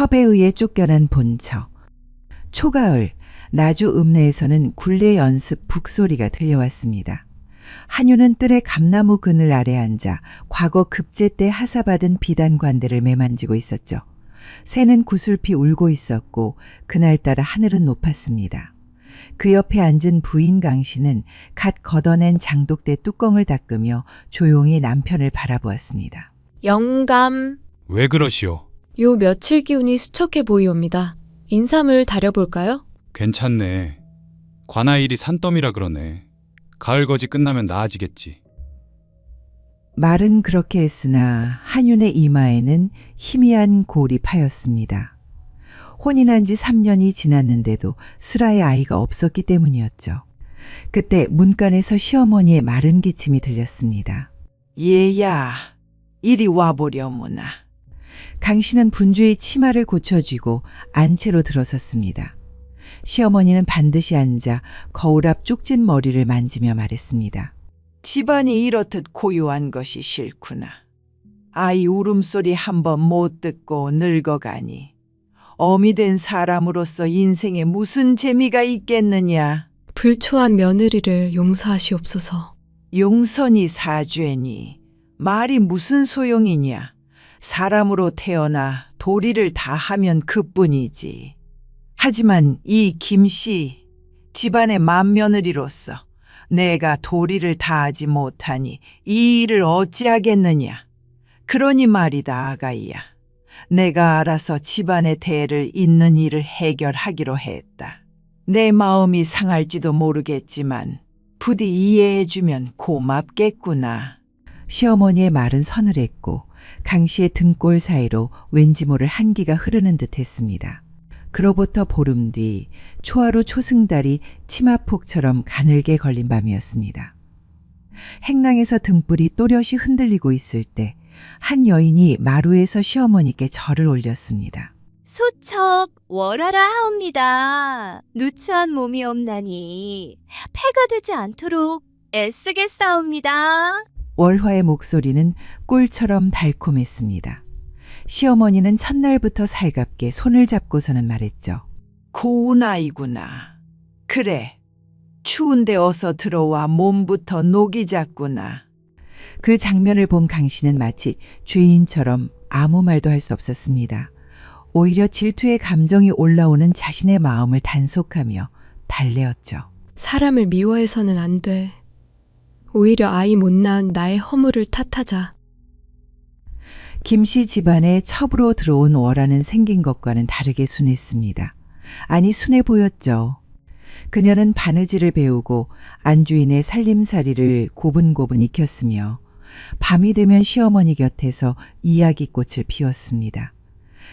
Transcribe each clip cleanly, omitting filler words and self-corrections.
첩에 의해 쫓겨난 본처. 초가을, 나주 읍내에서는 굴례 연습 북소리가 들려왔습니다. 한유는 뜰의 감나무 그늘 아래 앉아 과거 급제 때 하사받은 비단관대를 매만지고 있었죠. 새는 구슬피 울고 있었고 그날따라 하늘은 높았습니다. 그 옆에 앉은 부인 강씨는 갓 걷어낸 장독대 뚜껑을 닦으며 조용히 남편을 바라보았습니다. 영감, 왜 그러시오? 요 며칠 기운이 수척해 보이옵니다. 인삼을 다려볼까요? 괜찮네. 관아일이 산더미라 그러네. 가을 거지 끝나면 나아지겠지. 말은 그렇게 했으나 한윤의 이마에는 희미한 골이 파였습니다. 혼인한 지 3년이 지났는데도 슬아의 아이가 없었기 때문이었죠. 그때 문간에서 시어머니의 마른 기침이 들렸습니다. 얘야, 이리 와보려무나. 강씨는 분주히 치마를 고쳐쥐고 안채로 들어섰습니다. 시어머니는 반드시 앉아 거울 앞 쭉진 머리를 만지며 말했습니다. 집안이 이렇듯 고요한 것이 싫구나. 아이 울음소리 한번 못 듣고 늙어가니 어미 된 사람으로서 인생에 무슨 재미가 있겠느냐. 불초한 며느리를 용서하시옵소서. 용선이 사죄니 말이 무슨 소용이냐. 사람으로 태어나 도리를 다 하면 그뿐이지. 하지만 이 김씨 집안의 맏며느리로서 내가 도리를 다하지 못하니 이 일을 어찌하겠느냐. 그러니 말이다 아가이야. 내가 알아서 집안의 대를 잇는 일을 해결하기로 했다. 내 마음이 상할지도 모르겠지만 부디 이해해주면 고맙겠구나. 시어머니의 말은 서늘했고 강씨의 등골 사이로 왠지 모를 한기가 흐르는 듯했습니다. 그로부터 보름 뒤 초하루 초승달이 치마폭처럼 가늘게 걸린 밤이었습니다. 행랑에서 등불이 또렷이 흔들리고 있을 때 한 여인이 마루에서 시어머니께 절을 올렸습니다. 소첩 월하라 하옵니다. 누추한 몸이 없나니 폐가 되지 않도록 애쓰겠사옵니다. 월화의 목소리는 꿀처럼 달콤했습니다. 시어머니는 첫날부터 살갑게 손을 잡고서는 말했죠. 고운 아이구나. 그래, 추운데 어서 들어와 몸부터 녹이 잤구나. 그 장면을 본 강씨는 마치 죄인처럼 아무 말도 할 수 없었습니다. 오히려 질투의 감정이 올라오는 자신의 마음을 단속하며 달래었죠. 사람을 미워해서는 안 돼. 오히려 아이 못 낳은 나의 허물을 탓하자. 김씨 집안에 첩으로 들어온 월하는 생긴 것과는 다르게 순했습니다. 아니 순해 보였죠. 그녀는 바느질을 배우고 안주인의 살림살이를 고분고분 익혔으며 밤이 되면 시어머니 곁에서 이야기꽃을 피웠습니다.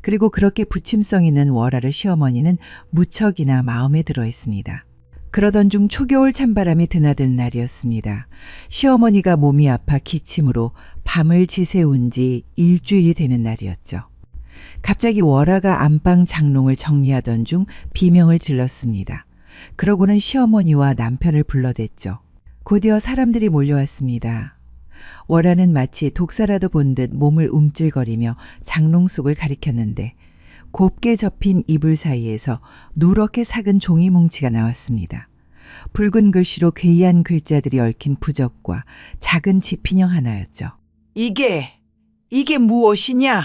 그리고 그렇게 부침성 있는 월하를 시어머니는 무척이나 마음에 들어 했습니다. 그러던 중 초겨울 찬바람이 드나든 날이었습니다. 시어머니가 몸이 아파 기침으로 밤을 지새운 지 일주일이 되는 날이었죠. 갑자기 월하가 안방 장롱을 정리하던 중 비명을 질렀습니다. 그러고는 시어머니와 남편을 불러댔죠. 곧이어 사람들이 몰려왔습니다. 월하는 마치 독사라도 본 듯 몸을 움찔거리며 장롱 속을 가리켰는데 곱게 접힌 이불 사이에서 누렇게 삭은 종이 뭉치가 나왔습니다. 붉은 글씨로 괴이한 글자들이 얽힌 부적과 작은 지피녕 하나였죠. 이게 무엇이냐?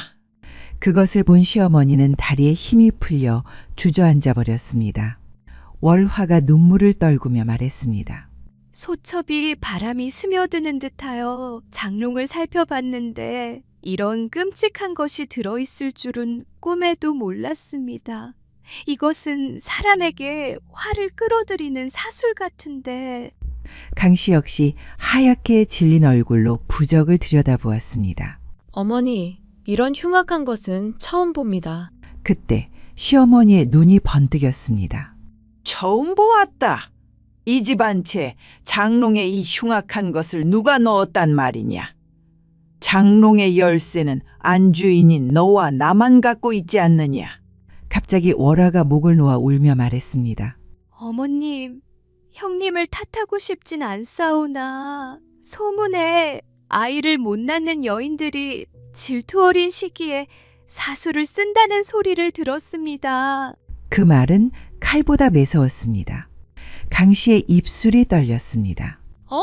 그것을 본 시어머니는 다리에 힘이 풀려 주저앉아 버렸습니다. 월화가 눈물을 떨구며 말했습니다. 소첩이 바람이 스며드는 듯하여 장롱을 살펴봤는데 이런 끔찍한 것이 들어있을 줄은 꿈에도 몰랐습니다. 이것은 사람에게 화를 끌어들이는 사술 같은데. 강씨 역시 하얗게 질린 얼굴로 부적을 들여다보았습니다. 어머니, 이런 흉악한 것은 처음 봅니다. 그때 시어머니의 눈이 번뜩였습니다. 처음 보았다. 이 집안 채 장롱에 이 흉악한 것을 누가 넣었단 말이냐. 장롱의 열쇠는 안주인인 너와 나만 갖고 있지 않느냐. 갑자기 월화가 목을 놓아 울며 말했습니다. 어머님, 형님을 탓하고 싶진 않사오나 소문에 아이를 못 낳는 여인들이 질투 어린 시기에 사수를 쓴다는 소리를 들었습니다. 그 말은 칼보다 매서웠습니다. 강 씨의 입술이 떨렸습니다. 어?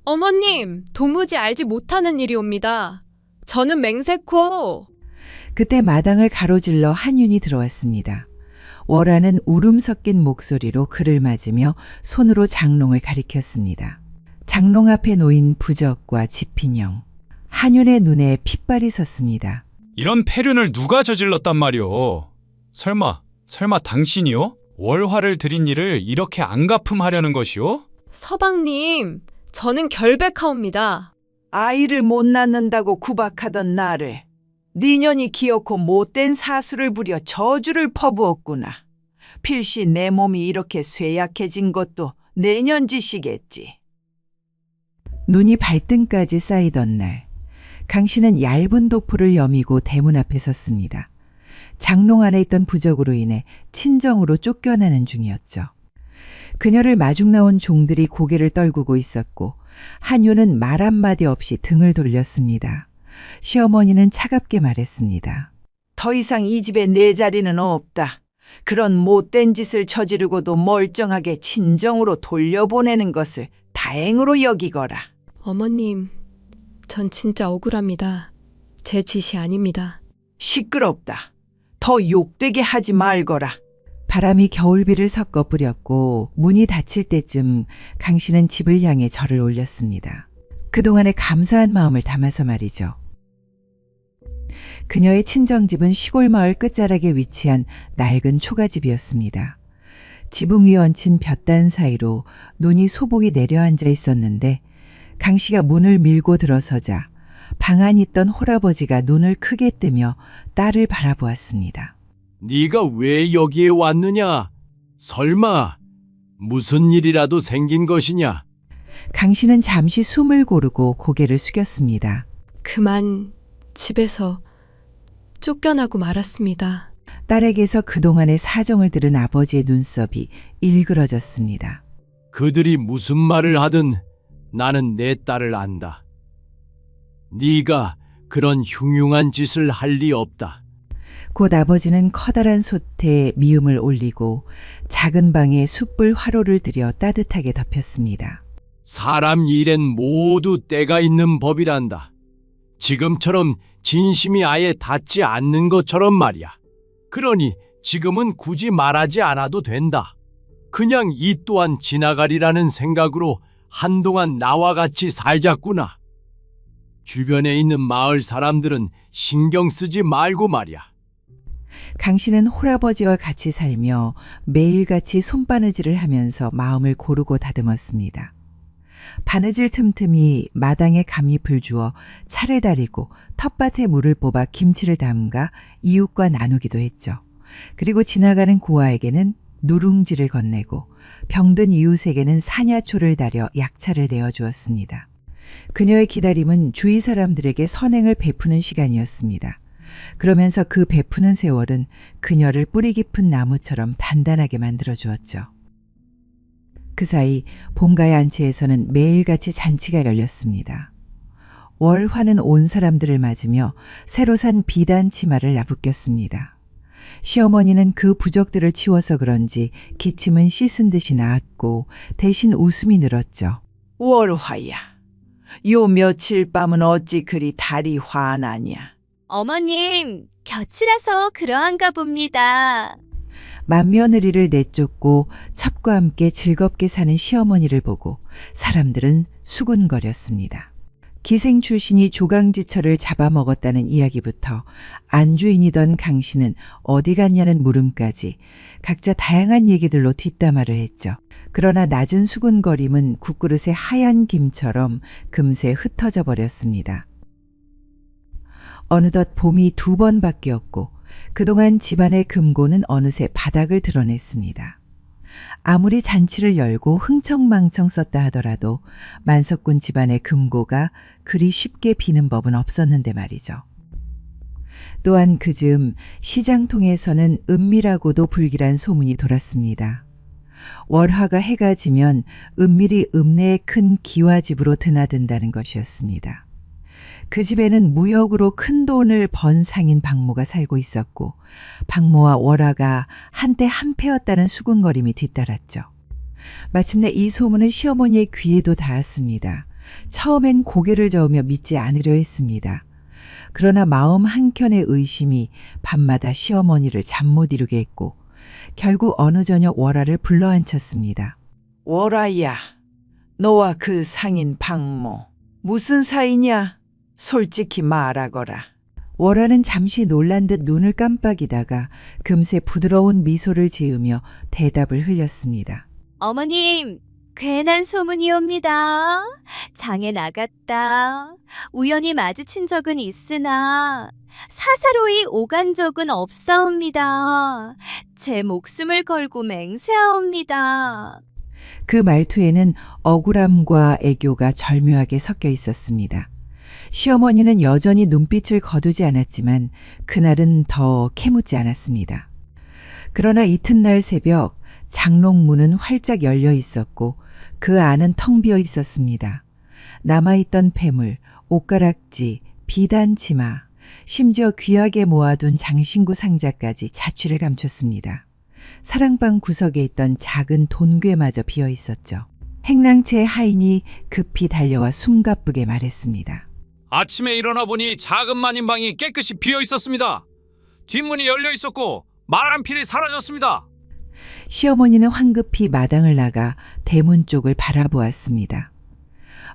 어머님, 도무지 알지 못하는 일이옵니다. 저는 맹세코. 그때 마당을 가로질러 한윤이 들어왔습니다. 월하는 울음 섞인 목소리로 그를 맞으며 손으로 장롱을 가리켰습니다. 장롱 앞에 놓인 부적과 지핀형. 한윤의 눈에 핏발이 섰습니다. 이런 폐륜을 누가 저질렀단 말이오? 설마 당신이요? 월화를 들인 일을 이렇게 안 갚음하려는 것이오? 서방님, 저는 결백하옵니다. 아이를 못 낳는다고 구박하던 나를 네 년이 기어코 못된 사수를 부려 저주를 퍼부었구나. 필시 내 몸이 이렇게 쇠약해진 것도 내년 짓이겠지. 눈이 발등까지 쌓이던 날, 강 씨는 얇은 도포를 여미고 대문 앞에 섰습니다. 장롱 안에 있던 부적으로 인해 친정으로 쫓겨나는 중이었죠. 그녀를 마중 나온 종들이 고개를 떨구고 있었고 한유는 말 한마디 없이 등을 돌렸습니다. 시어머니는 차갑게 말했습니다. 더 이상 이 집에 내 자리는 없다. 그런 못된 짓을 저지르고도 멀쩡하게 친정으로 돌려보내는 것을 다행으로 여기거라. 어머님, 전 진짜 억울합니다. 제 짓이 아닙니다. 시끄럽다. 더 욕되게 하지 말거라. 바람이 겨울비를 섞어 뿌렸고 문이 닫힐 때쯤 강 씨는 집을 향해 절을 올렸습니다. 그동안의 감사한 마음을 담아서 말이죠. 그녀의 친정집은 시골 마을 끝자락에 위치한 낡은 초가집이었습니다. 지붕 위에 얹힌 볕단 사이로 눈이 소복이 내려앉아 있었는데 강 씨가 문을 밀고 들어서자 방 안에 있던 홀아버지가 눈을 크게 뜨며 딸을 바라보았습니다. 네가 왜 여기에 왔느냐? 설마 무슨 일이라도 생긴 것이냐? 강 씨는 잠시 숨을 고르고 고개를 숙였습니다. 그만 집에서 쫓겨나고 말았습니다. 딸에게서 그동안의 사정을 들은 아버지의 눈썹이 일그러졌습니다. 그들이 무슨 말을 하든 나는 내 딸을 안다. 네가 그런 흉흉한 짓을 할 리 없다. 곧 아버지는 커다란 솥에 미음을 올리고 작은 방에 숯불 화로를 들여 따뜻하게 덮였습니다. 사람 일엔 모두 때가 있는 법이란다. 지금처럼 진심이 아예 닿지 않는 것처럼 말이야. 그러니 지금은 굳이 말하지 않아도 된다. 그냥 이 또한 지나가리라는 생각으로 한동안 나와 같이 살자꾸나. 주변에 있는 마을 사람들은 신경 쓰지 말고 말이야. 강 씨는 홀아버지와 같이 살며 매일같이 손바느질을 하면서 마음을 고르고 다듬었습니다. 바느질 틈틈이 마당에 감잎을 주어 차를 다리고 텃밭에 물을 뽑아 김치를 담가 이웃과 나누기도 했죠. 그리고 지나가는 고아에게는 누룽지를 건네고 병든 이웃에게는 사냐초를 다려 약차를 내어주었습니다. 그녀의 기다림은 주위 사람들에게 선행을 베푸는 시간이었습니다. 그러면서 그 베푸는 세월은 그녀를 뿌리 깊은 나무처럼 단단하게 만들어주었죠. 그 사이 본가의 안채에서는 매일같이 잔치가 열렸습니다. 월화는 온 사람들을 맞으며 새로 산 비단 치마를 나부꼈습니다. 시어머니는 그 부적들을 치워서 그런지 기침은 씻은 듯이 나았고 대신 웃음이 늘었죠. 월화야, 요 며칠 밤은 어찌 그리 달이 환하냐? 어머님, 곁이라서 그러한가 봅니다. 맏며느리를 내쫓고 첩과 함께 즐겁게 사는 시어머니를 보고 사람들은 수군거렸습니다. 기생 출신이 조강지처를 잡아먹었다는 이야기부터 안주인이던 강 씨는 어디 갔냐는 물음까지 각자 다양한 얘기들로 뒷담화를 했죠. 그러나 낮은 수군거림은 국그릇의 하얀 김처럼 금세 흩어져 버렸습니다. 어느덧 봄이 2번 바뀌었고 그동안 집안의 금고는 어느새 바닥을 드러냈습니다. 아무리 잔치를 열고 흥청망청 썼다 하더라도 만석군 집안의 금고가 그리 쉽게 비는 법은 없었는데 말이죠. 또한 그즈음 시장통에서는 은밀하고도 불길한 소문이 돌았습니다. 월화가 해가 지면 은밀히 읍내의 큰 기와집으로 드나든다는 것이었습니다. 그 집에는 무역으로 큰 돈을 번 상인 박모가 살고 있었고 박모와 월화가 한때 한패였다는 수군거림이 뒤따랐죠. 마침내 이 소문은 시어머니의 귀에도 닿았습니다. 처음엔 고개를 저으며 믿지 않으려 했습니다. 그러나 마음 한켠의 의심이 밤마다 시어머니를 잠 못 이루게 했고 결국 어느 저녁 월화를 불러앉혔습니다. 월아야, 너와 그 상인 박모 무슨 사이냐? 솔직히 말하거라. 월화는 잠시 놀란 듯 눈을 깜빡이다가 금세 부드러운 미소를 지으며 대답을 흘렸습니다. 어머님, 괜한 소문이옵니다. 장에 나갔다. 우연히 마주친 적은 있으나 사사로이 오간 적은 없사옵니다. 제 목숨을 걸고 맹세하옵니다. 그 말투에는 억울함과 애교가 절묘하게 섞여 있었습니다. 시어머니는 여전히 눈빛을 거두지 않았지만 그날은 더 캐묻지 않았습니다. 그러나 이튿날 새벽 장롱문은 활짝 열려 있었고 그 안은 텅 비어 있었습니다. 남아있던 폐물, 옷가락지, 비단 치마, 심지어 귀하게 모아둔 장신구 상자까지 자취를 감췄습니다. 사랑방 구석에 있던 작은 돈괴마저 비어 있었죠. 행랑채의 하인이 급히 달려와 숨가쁘게 말했습니다. 아침에 일어나 보니 작은 마님방이 깨끗이 비어 있었습니다. 뒷문이 열려 있었고 말한 필이 사라졌습니다. 시어머니는 황급히 마당을 나가 대문 쪽을 바라보았습니다.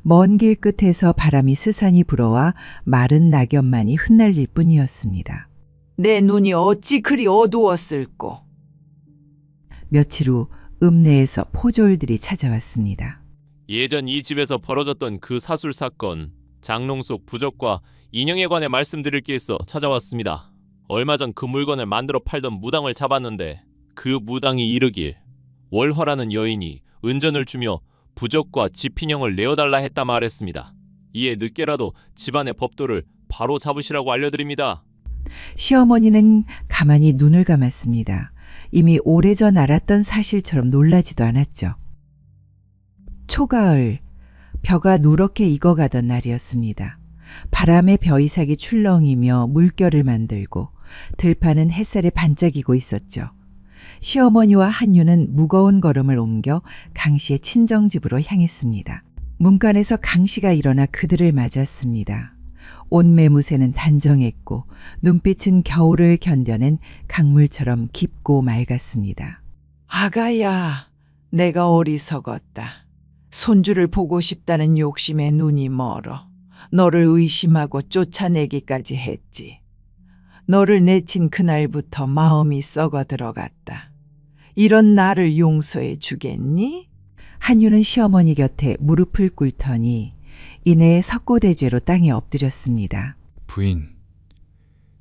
먼 길 끝에서 바람이 스산히 불어와 마른 낙엽만이 흩날릴 뿐이었습니다. 내 눈이 어찌 그리 어두웠을꼬. 며칠 후 읍내에서 포졸들이 찾아왔습니다. 예전 이 집에서 벌어졌던 그 사술 사건, 장롱 속 부적과 인형에 관해 말씀드릴 게 있어 찾아왔습니다. 얼마 전 그 물건을 만들어 팔던 무당을 잡았는데 그 무당이 이르길 월화라는 여인이 은전을 주며 부적과 집인형을 내어달라 했다 말했습니다. 이에 늦게라도 집안의 법도를 바로 잡으시라고 알려드립니다. 시어머니는 가만히 눈을 감았습니다. 이미 오래전 알았던 사실처럼 놀라지도 않았죠. 초가을, 벼가 누렇게 익어가던 날이었습니다. 바람에 벼이삭이 출렁이며 물결을 만들고 들판은 햇살에 반짝이고 있었죠. 시어머니와 한유는 무거운 걸음을 옮겨 강씨의 친정집으로 향했습니다. 문간에서 강씨가 일어나 그들을 맞았습니다. 옷매무새는 단정했고 눈빛은 겨울을 견뎌낸 강물처럼 깊고 맑았습니다. 아가야, 내가 어리석었다. 손주를 보고 싶다는 욕심에 눈이 멀어 너를 의심하고 쫓아내기까지 했지. 너를 내친 그날부터 마음이 썩어 들어갔다. 이런 나를 용서해 주겠니? 한유는 시어머니 곁에 무릎을 꿇더니 이내에 석고대죄로 땅에 엎드렸습니다. 부인,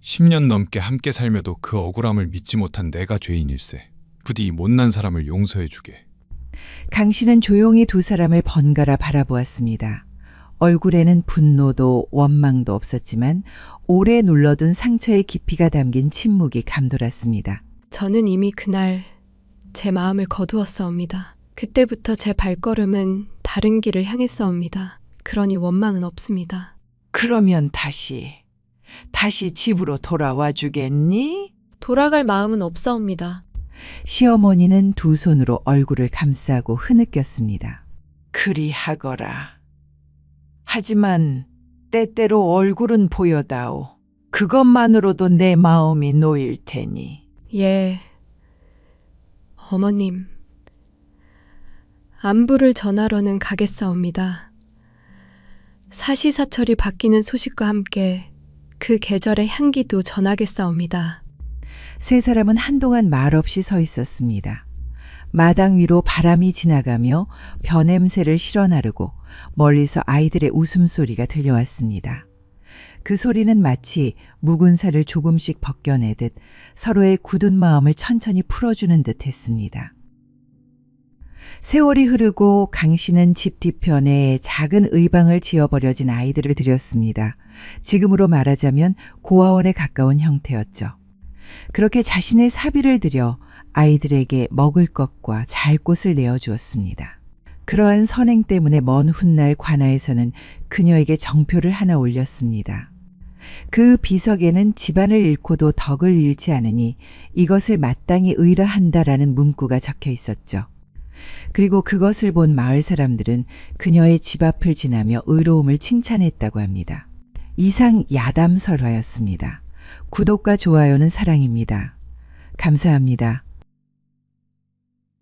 10년 넘게 함께 살며도 그 억울함을 믿지 못한 내가 죄인일세. 부디 이 못난 사람을 용서해 주게. 강씨는 조용히 두 사람을 번갈아 바라보았습니다. 얼굴에는 분노도 원망도 없었지만 오래 눌러둔 상처의 깊이가 담긴 침묵이 감돌았습니다. 저는 이미 그날 제 마음을 거두었사옵니다. 그때부터 제 발걸음은 다른 길을 향했사옵니다. 그러니 원망은 없습니다. 그러면 다시 집으로 돌아와 주겠니? 돌아갈 마음은 없사옵니다. 시어머니는 두 손으로 얼굴을 감싸고 흐느꼈습니다. 그리하거라. 하지만 때때로 얼굴은 보여다오. 그것만으로도 내 마음이 놓일 테니. 예, 어머님. 안부를 전하러는 가겠사옵니다. 사시사철이 바뀌는 소식과 함께 그 계절의 향기도 전하겠사옵니다. 세 사람은 한동안 말없이 서 있었습니다. 마당 위로 바람이 지나가며 벼 냄새를 실어나르고 멀리서 아이들의 웃음소리가 들려왔습니다. 그 소리는 마치 묵은 살을 조금씩 벗겨내듯 서로의 굳은 마음을 천천히 풀어주는 듯 했습니다. 세월이 흐르고 강씨는 집 뒤편에 작은 의방을 지어버려진 아이들을 들였습니다. 지금으로 말하자면 고아원에 가까운 형태였죠. 그렇게 자신의 사비를 들여 아이들에게 먹을 것과 잘 곳을 내어주었습니다. 그러한 선행 때문에 먼 훗날 관아에서는 그녀에게 정표를 하나 올렸습니다. 그 비석에는 집안을 잃고도 덕을 잃지 않으니 이것을 마땅히 의라한다라는 문구가 적혀 있었죠. 그리고 그것을 본 마을 사람들은 그녀의 집 앞을 지나며 의로움을 칭찬했다고 합니다. 이상 야담설화였습니다. 구독과 좋아요는 사랑입니다. 감사합니다.